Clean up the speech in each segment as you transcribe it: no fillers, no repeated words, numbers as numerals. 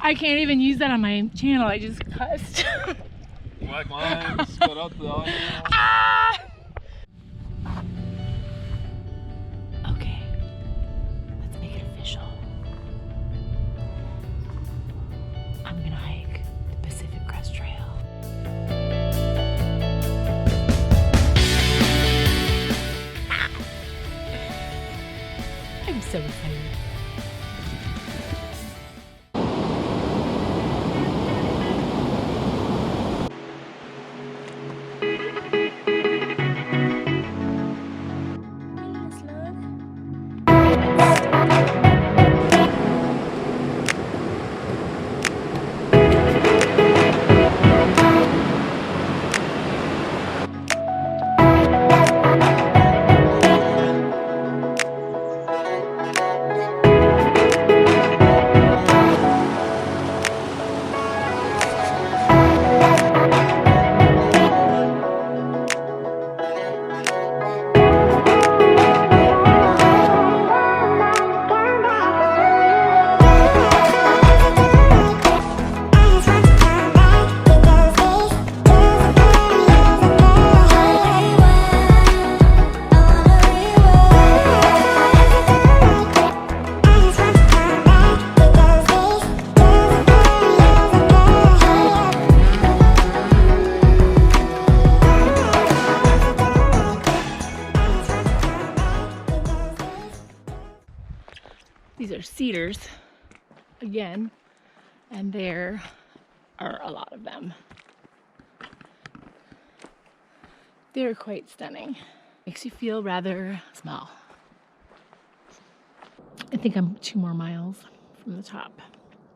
I can't even use that on my channel. I just cussed. Black lines, cut out the audio. Ah! Okay, let's make it official. I'm gonna hike the Pacific Crest Trail. I'm so excited. These are cedars again, and there are a lot of them. They're quite stunning. Makes you feel rather small. I think I'm 2 more miles from the top,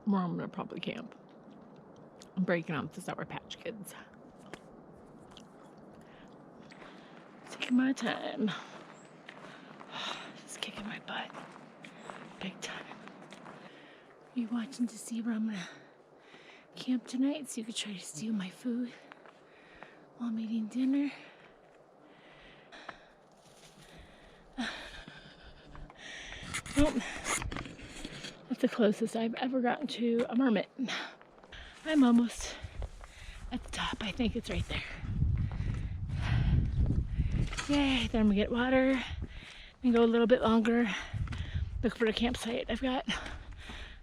where I'm gonna probably camp. I'm breaking off the Sour Patch Kids. Taking my time. Just kicking my butt. Big time. Are you watching to see where I'm gonna camp tonight so you could try to steal my food while I'm eating dinner? Well, that's the closest I've ever gotten to a marmot. I'm almost at the top. I think it's right there. Yay, then I'm gonna get water and go a little bit longer. Look for a campsite. I've got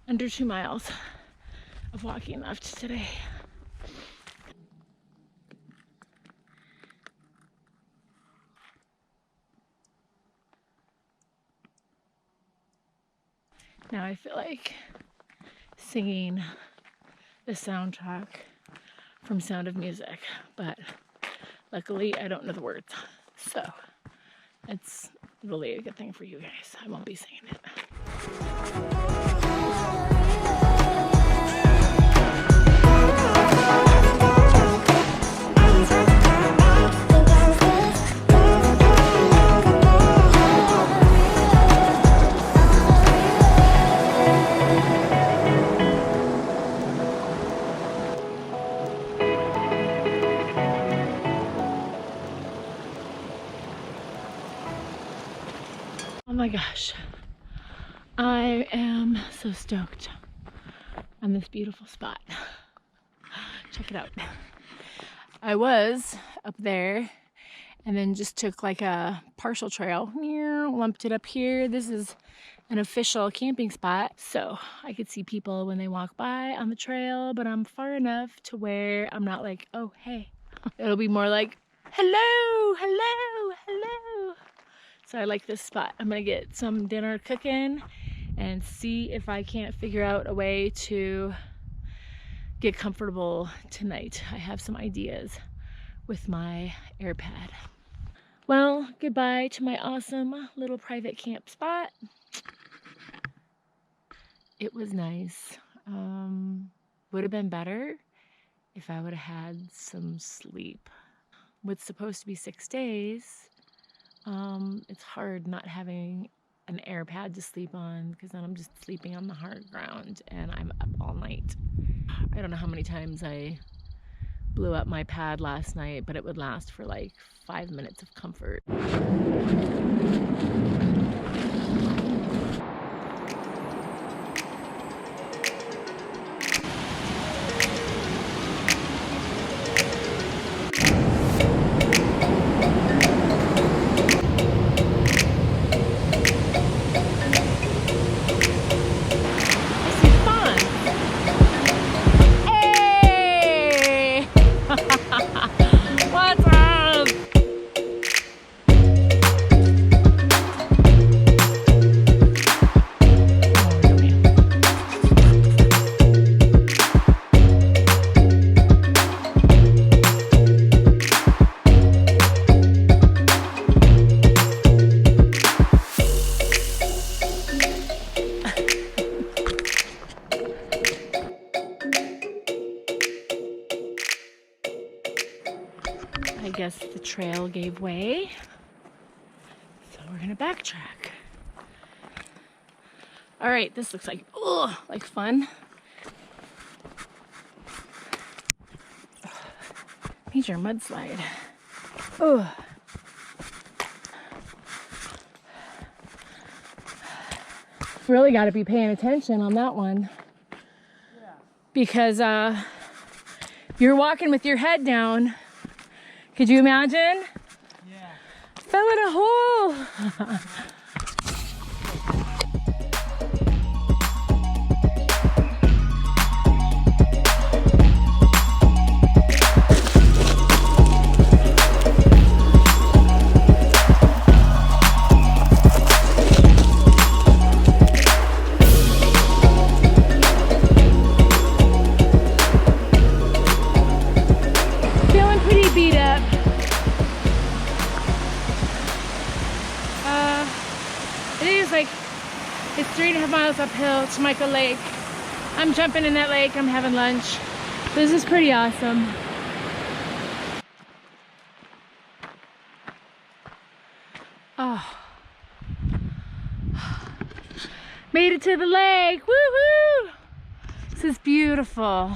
under 2 miles of walking left today. Now I feel like singing the soundtrack from Sound of Music, but luckily I don't know the words, so it's really a good thing for you guys. I won't be singing it. Oh my gosh, I am so stoked on this beautiful spot. Check it out. I was up there and then just took like a partial trail, lumped it up here. This is an official camping spot, so I could see people when they walk by on the trail, but I'm far enough to where I'm not like, oh, hey. It'll be more like, hello, hello, hello. So I like this spot. I'm gonna get some dinner cooking and see if I can't figure out a way to get comfortable tonight. I have some ideas with my AirPad. Well, goodbye to my awesome little private camp spot. It was nice. Would have been better if I would have had some sleep. What's supposed to be 6 days, it's hard not having an air pad to sleep on, because then I'm just sleeping on the hard ground and I'm up all night. I don't know how many times I blew up my pad last night, but it would last for like 5 minutes of comfort. guess the trail gave way. So we're gonna backtrack. All right, this looks like, oh, like fun. Major mudslide. Oh. Really got to be paying attention on that one. Yeah. Because you're walking with your head down. Could you imagine? Yeah. Fell in a hole. It's 3.5 miles uphill to Michael Lake. I'm jumping in that lake. I'm having lunch. This is pretty awesome. Oh. Made it to the lake. Woohoo! This is beautiful.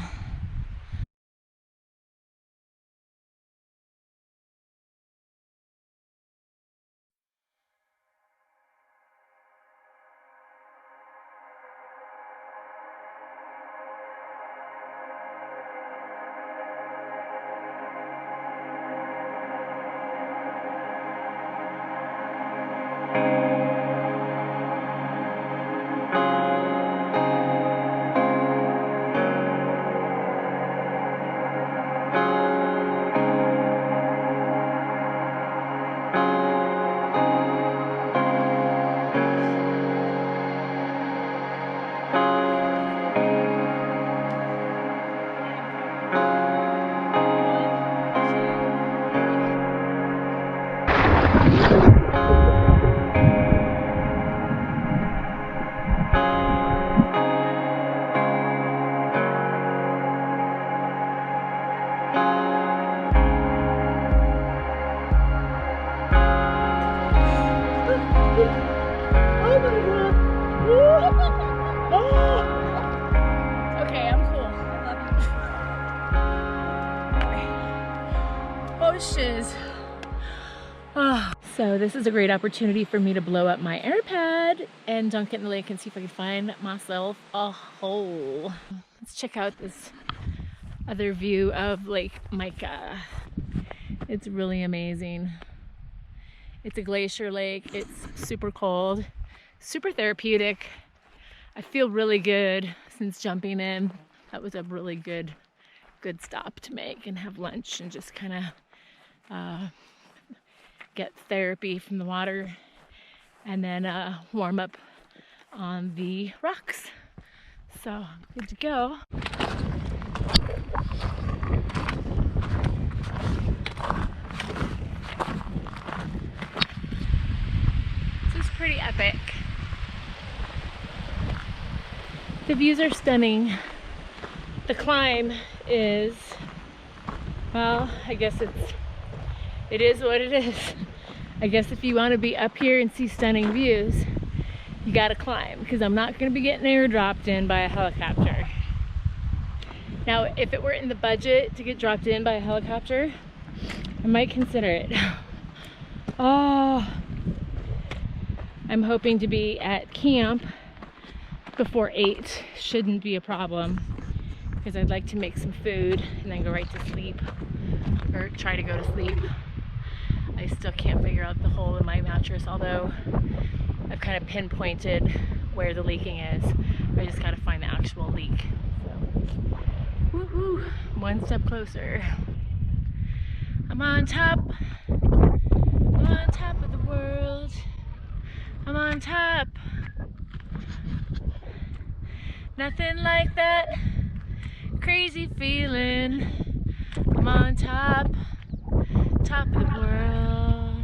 Okay, I'm cool. I love you. Oh, shiz. Oh. So this is a great opportunity for me to blow up my AirPad and dunk it in the lake and see if I can find myself a hole. Let's check out this other view of Lake Micah. It's really amazing. It's a glacier lake. It's super cold, super therapeutic. I feel really good since jumping in. That was a really good stop to make and have lunch and just kind of get therapy from the water and then warm up on the rocks. So good to go. This is pretty epic. The views are stunning. The climb is, well, I guess it is what it is. I guess if you want to be up here and see stunning views, you gotta climb, because I'm not gonna be getting airdropped in by a helicopter. Now, if it were in the budget to get dropped in by a helicopter, I might consider it. Oh, I'm hoping to be at camp before 8. Shouldn't be a problem, because I'd like to make some food and then go right to sleep, or try to go to sleep. I still can't figure out the hole in my mattress, although I've kind of pinpointed where the leaking is. I just gotta find the actual leak. So, woohoo! One step closer. I'm on top. I'm on top of the world. I'm on top. Nothing like that crazy feeling. I'm on top of the world.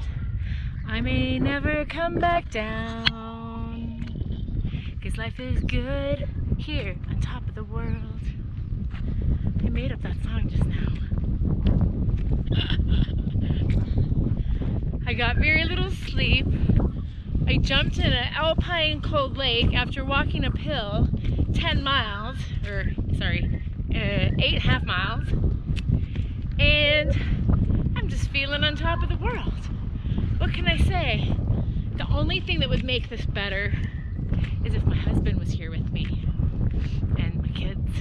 I may never come back down, 'cause life is good here on top of the world. I made up that song just now. I got very little sleep. I jumped in an Alpine cold lake after walking uphill 10 miles, or sorry, 8.5 miles. And I'm just feeling on top of the world. What can I say? The only thing that would make this better is if my husband was here with me and my kids.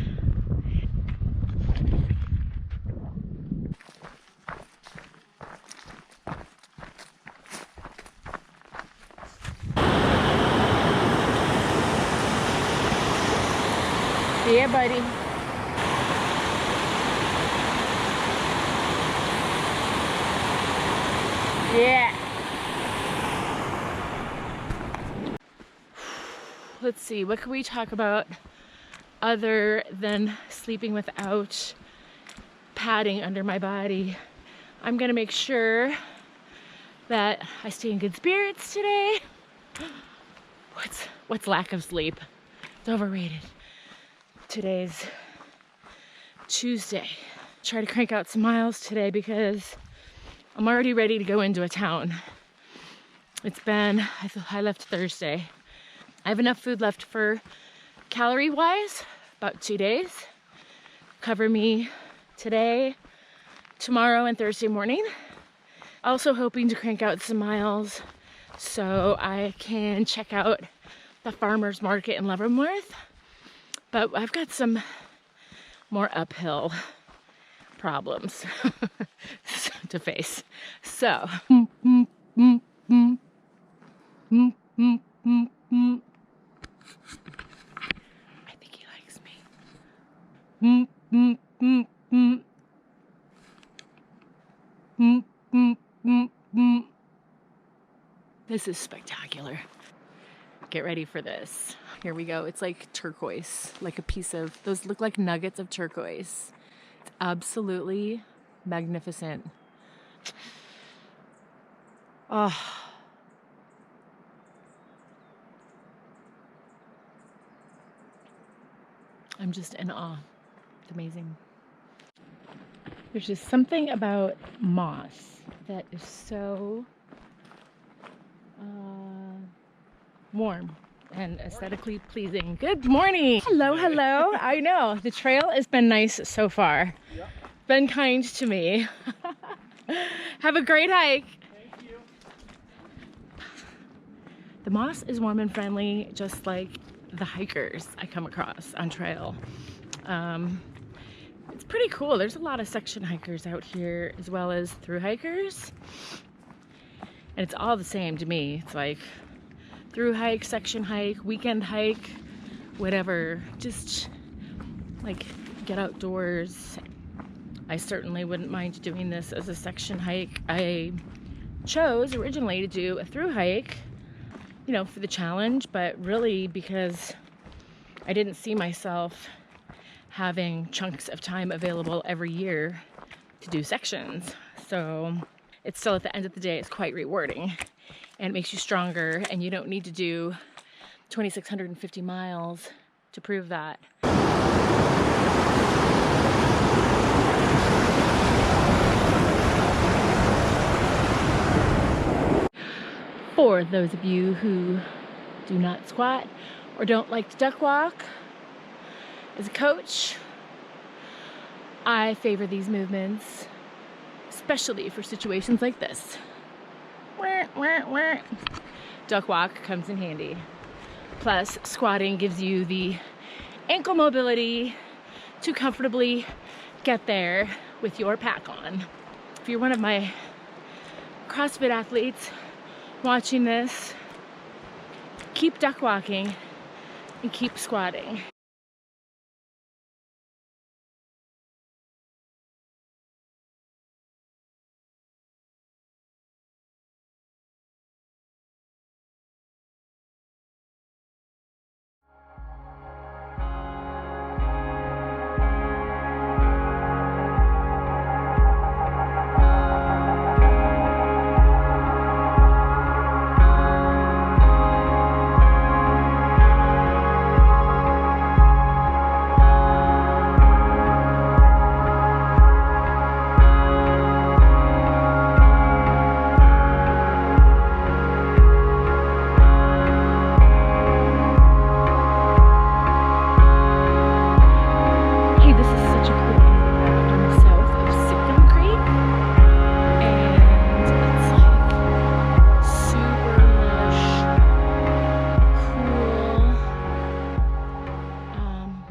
Yeah, buddy. Yeah. Let's see, what can we talk about other than sleeping without padding under my body? I'm gonna make sure that I stay in good spirits today. What's lack of sleep? It's overrated. Today's Tuesday. Try to crank out some miles today because I'm already ready to go into a town. It's been, I left Thursday. I have enough food left for calorie-wise, about 2 days. Cover me today, tomorrow, and Thursday morning. Also hoping to crank out some miles so I can check out the farmer's market in Leavenworth. But I've got some more uphill problems to face. So, I think he likes me. This is spectacular. Get ready for this. Here we go. It's like turquoise, like a piece of, those look like nuggets of turquoise. It's absolutely magnificent. Oh. I'm just in awe. It's amazing. There's just something about moss that is so warm and aesthetically pleasing. Good morning. Hello, hello. I know the trail has been nice so far. Yep. Been kind to me. Have a great hike. Thank you. The moss is warm and friendly, just like the hikers I come across on trail. It's pretty cool. There's a lot of section hikers out here as well as through hikers. And it's all the same to me. It's like through hike, section hike, weekend hike, whatever. Just like get outdoors. I certainly wouldn't mind doing this as a section hike. I chose originally to do a through hike, you know, for the challenge, but really because I didn't see myself having chunks of time available every year to do sections. So it's still, at the end of the day, it's quite rewarding and it makes you stronger, and you don't need to do 2,650 miles to prove that. For those of you who do not squat or don't like to duck walk, as a coach, I favor these movements, especially for situations like this. Duck walk comes in handy. Plus, squatting gives you the ankle mobility to comfortably get there with your pack on. If you're one of my CrossFit athletes watching this, keep duck walking and keep squatting.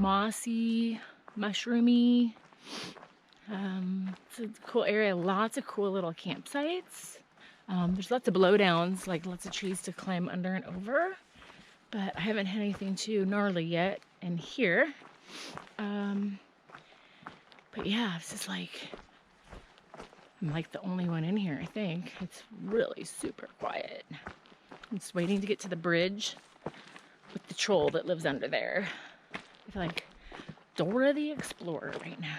mossy, mushroomy. It's a cool area, lots of cool little campsites. There's lots of blowdowns, like lots of trees to climb under and over, but I haven't had anything too gnarly yet in here. But yeah, it's just like, I'm like the only one in here, I think. It's really super quiet. I'm just waiting to get to the bridge with the troll that lives under there. I feel like Dora the Explorer right now.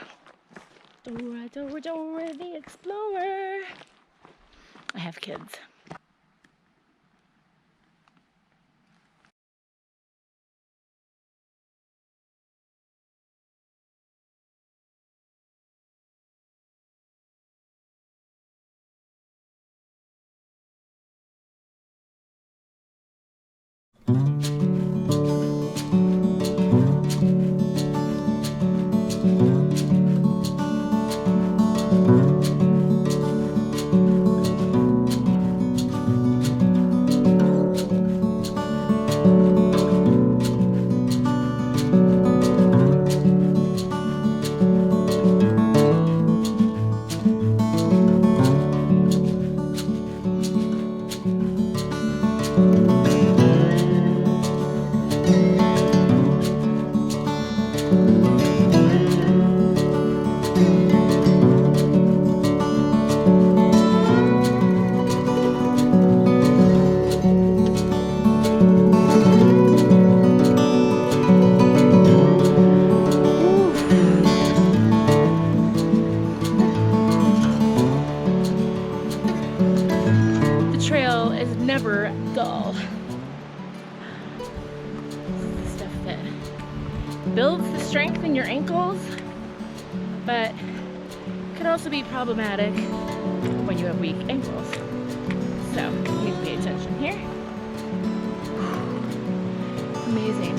Dora, Dora, Dora the Explorer. I have kids. Never dull. Stuff that builds the strength in your ankles, but can also be problematic when you have weak ankles. So you need to pay attention here. Amazing.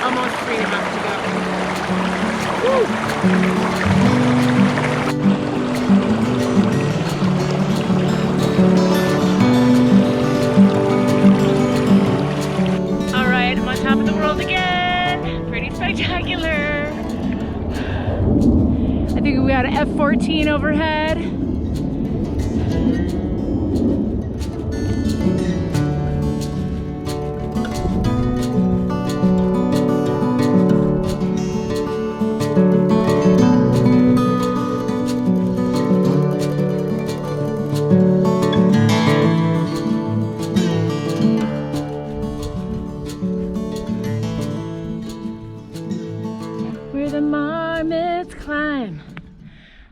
Almost 3.5 to go. Woo! All right, I'm on top of the world again. Pretty spectacular. I think we got an F-14 overhead. Where the marmots climb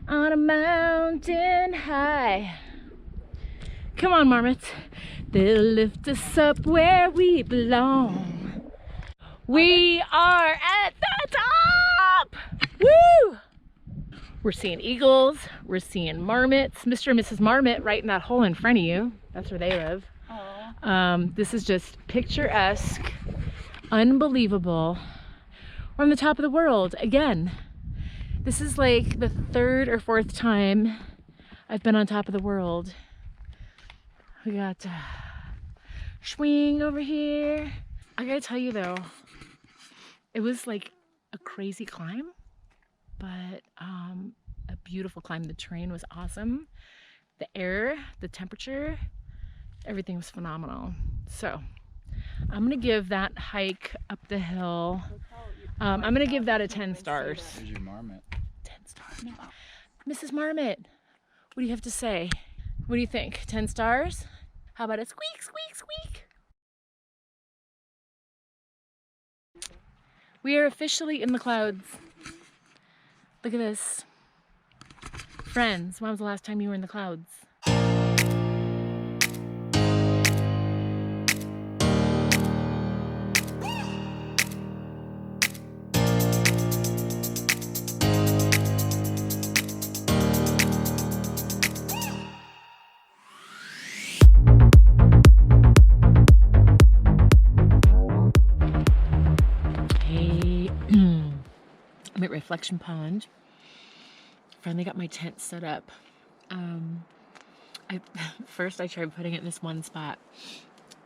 on a mountain high. Come on, marmots. They'll lift us up where we belong. We are at the top! Woo! We're seeing eagles. We're seeing marmots. Mr. and Mrs. Marmot right in that hole in front of you. That's where they live. This is just picturesque, unbelievable. We're on the top of the world again. This is like the 3rd or 4th time I've been on top of the world. We got swing over here. I gotta tell you though, it was like a crazy climb, but a beautiful climb. The terrain was awesome. The air, the temperature, everything was phenomenal. So I'm gonna give that hike up the hill, I'm gonna give that a 10 stars. Here's your marmot. 10 stars. No. Mrs. Marmot, what do you have to say? What do you think? 10 stars? How about a squeak, squeak, squeak? We are officially in the clouds. Look at this. Friends, when was the last time you were in the clouds? deflection pond. Finally got my tent set up. First I tried putting it in this one spot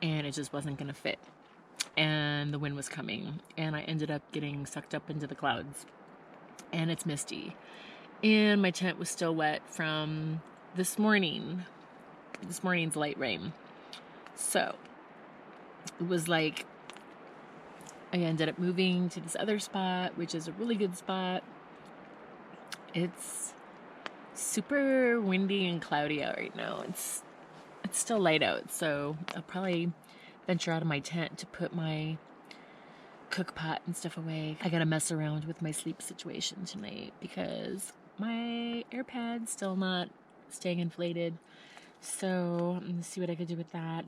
and it just wasn't gonna fit. And the wind was coming and I ended up getting sucked up into the clouds. And it's misty. And my tent was still wet from this morning's light rain. So it was like I ended up moving to this other spot, which is a really good spot. It's super windy and cloudy out right now. It's still light out, so I'll probably venture out of my tent to put my cook pot and stuff away. I gotta mess around with my sleep situation tonight because my air pad's still not staying inflated. So I'm gonna see what I could do with that.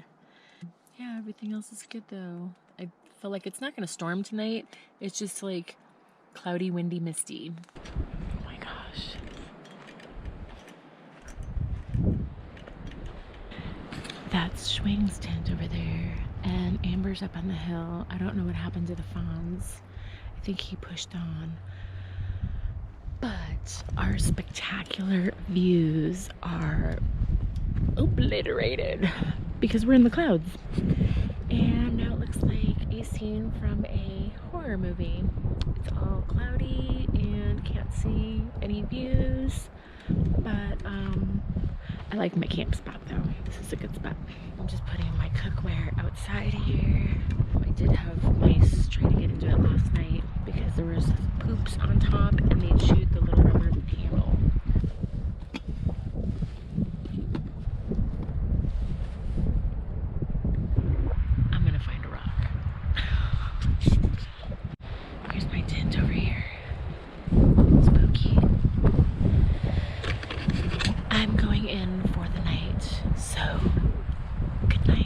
Yeah, everything else is good though. I feel like it's not gonna storm tonight. It's just like cloudy, windy, misty. Oh my gosh. That's Schwing's tent over there. And Amber's up on the hill. I don't know what happened to the fawns. I think he pushed on. But our spectacular views are obliterated because we're in the clouds. And now it looks like a scene from a horror movie. It's all cloudy and can't see any views. But I like my camp spot though. This is a good spot. I'm just putting my cookware outside here. I did have mice try to get into it last night because there was poops on top and they chewed the little rubber handle. I'm gonna find a rock. Here's my tent over here. Spooky. I'm going in for the night, so good night.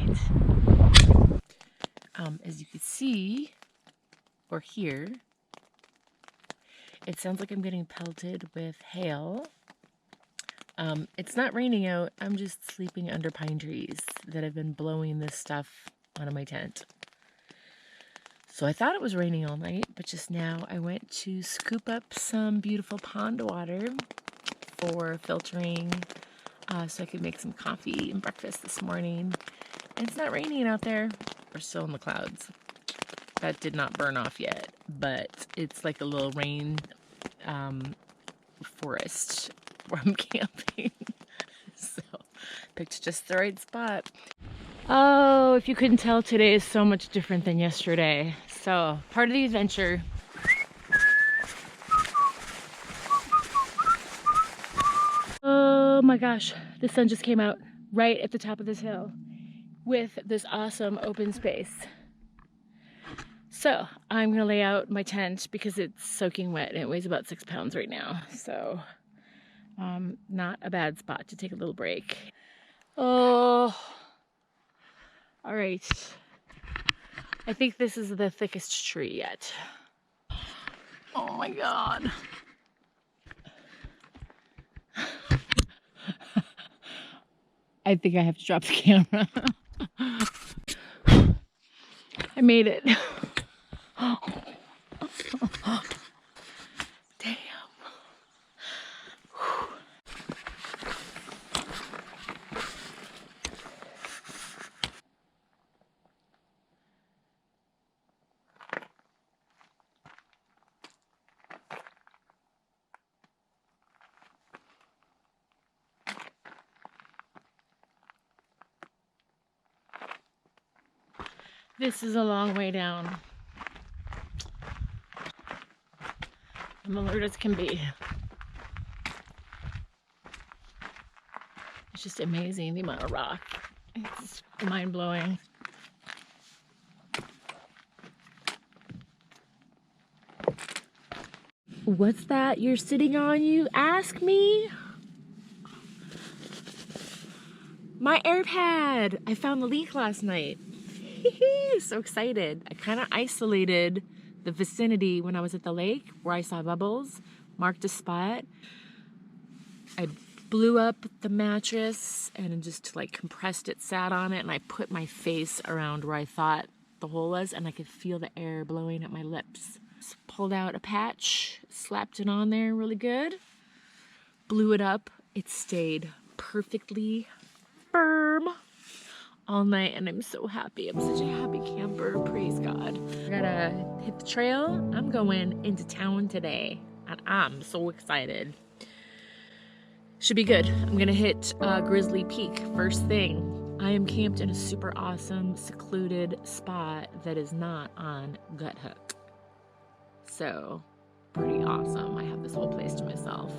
As you can see or hear, it sounds like I'm getting pelted with hail. It's not raining out. I'm just sleeping under pine trees that have been blowing this stuff out of my tent. So I thought it was raining all night, but just now I went to scoop up some beautiful pond water for filtering so I could make some coffee and breakfast this morning. And it's not raining out there. We're still in the clouds. That did not burn off yet, but it's like a little rain forest where I'm camping. So picked just the right spot. Oh, if you couldn't tell, today is so much different than yesterday. So part of the adventure. Oh my gosh, the sun just came out right at the top of this hill with this awesome open space. So I'm gonna lay out my tent because it's soaking wet and it weighs about 6 pounds right now. So not a bad spot to take a little break. Oh, all right. I think this is the thickest tree yet. Oh my God. I think I have to drop the camera. I made it. Damn. This is a long way down. I'm alert as can be. It's just amazing the amount of rock. It's mind-blowing. What's that you're sitting on, you ask me? My AirPad! I found the leak last night. So excited. I kind of isolated the vicinity when I was at the lake where I saw bubbles, marked a spot. I blew up the mattress and just like compressed it, sat on it, and I put my face around where I thought the hole was and I could feel the air blowing at my lips. Pulled out a patch, slapped it on there really good, blew it up. It stayed perfectly firm all night, and I'm so happy. I'm such a happy camper, praise God. I gotta hit the trail. I'm going into town today, and I'm so excited. Should be good. I'm gonna hit Grizzly Peak first thing. I am camped in a super awesome, secluded spot that is not on Gut Hook. So, pretty awesome. I have this whole place to myself.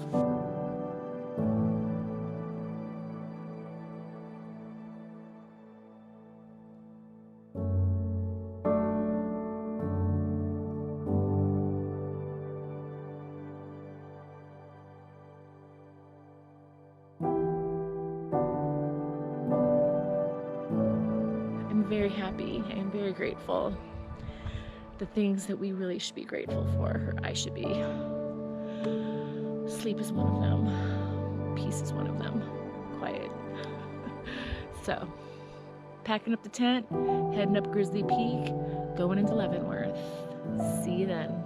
I'm very happy. I'm very grateful. The things that we really should be grateful for, or I should be. Sleep is one of them. Peace is one of them. Quiet. So, packing up the tent, heading up Grizzly Peak, going into Leavenworth. See you then.